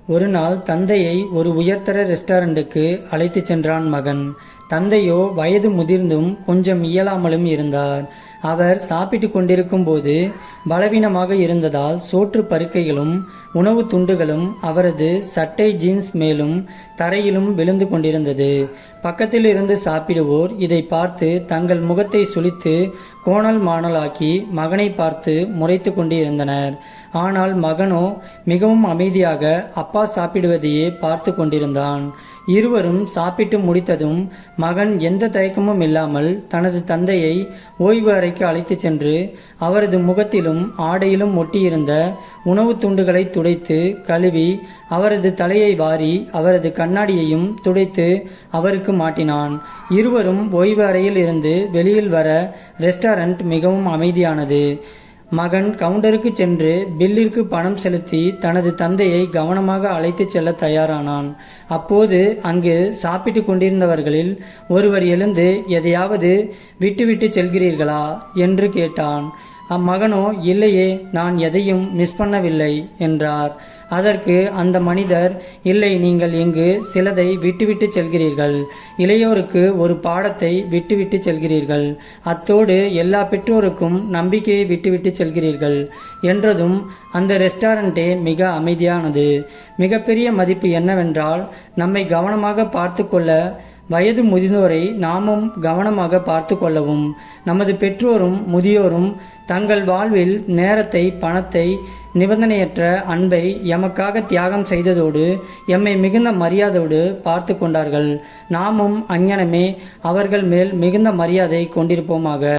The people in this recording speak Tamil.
ஒரு நாள் தந்தையை ஒரு உயர்தர ரெஸ்டாரண்ட்டுக்கு அழைத்துச் சென்றான் மகன். தந்தையோ வயது முதிர்ந்தும் கொஞ்சம் இயலாமலும் இருந்தார். அவர் சாப்பிட்டு கொண்டிருக்கும் போது பலவீனமாக இருந்ததால் சோற்று பருக்கைகளும் உணவு துண்டுகளும் அவரது சட்டை ஜீன்ஸ் மேலும் தரையிலும் விழுந்து கொண்டிருந்தது. பக்கத்தில் இருந்து சாப்பிடுவோர் இதை பார்த்து தங்கள் முகத்தை சுளித்து கோணல் மாணலாக்கி மகனை பார்த்து முறைத்து கொண்டு இருந்தனர். ஆனால் மகனோ மிகவும் அமைதியாக அப்பா சாப்பிடுவதையே பார்த்து கொண்டிருந்தான். இருவரும் சாப்பிட்டு முடித்ததும் மகன் எந்த தயக்கமும் இல்லாமல் தனது தந்தையை ஓய்வு அறைக்கு அழைத்துச் சென்று அவரது முகத்திலும் ஆடையிலும் ஒட்டியிருந்த உணவு துண்டுகளை துடைத்து கழுவி அவரது தலையை வாரி அவரது கண்ணாடியையும் துடைத்து அவருக்கு மாட்டினான். இருவரும் ஓய்வு அறையில் இருந்து வெளியில் வர ரெஸ்டாரண்ட் மிகவும் அமைதியானது. மகன் கவுண்டருக்கு சென்று பில்லிற்கு பணம் செலுத்தி தனது தந்தையை கவனமாக அழைத்துச் செல்ல தயாரானான். அப்போது அங்கு சாப்பிட்டு கொண்டிருந்தவர்களில் ஒருவர் எழுந்து எதையாவது விட்டுவிட்டு செல்கிறீர்களா என்று கேட்டான். அம்மகனோ இல்லையே, நான் எதையும் மிஸ் பண்ணவில்லை என்றார். அதற்கு அந்த மனிதர், இல்லை, நீங்கள் இங்கு சிலதை விட்டுவிட்டு செல்கிறீர்கள். இளையோருக்கு ஒரு பாடத்தை விட்டுவிட்டு செல்கிறீர்கள். அத்தோடு எல்லா பெற்றோருக்கும் நம்பிக்கையை விட்டுவிட்டு செல்கிறீர்கள் என்றதும் அந்த ரெஸ்டாரண்டே மிக அமைதியானது. மிகப்பெரிய மதிப்பு என்னவென்றால், நம்மை கவனமாக பார்த்து கொள்ள வயது முதிர்ந்தோரை நாமும் கவனமாக பார்த்து கொள்ளவும். நமது பெற்றோரும் முதியோரும் தங்கள் வாழ்வில் நேரத்தை, பணத்தை, நிபந்தனையற்ற அன்பை எமக்காக தியாகம் செய்ததோடு எம்மை மிகுந்த மரியாதையோடு பார்த்து கொண்டார்கள். நாமும் அஞ்ஞனமே அவர்கள் மேல் மிகுந்த மரியாதை கொண்டிருப்போமாக.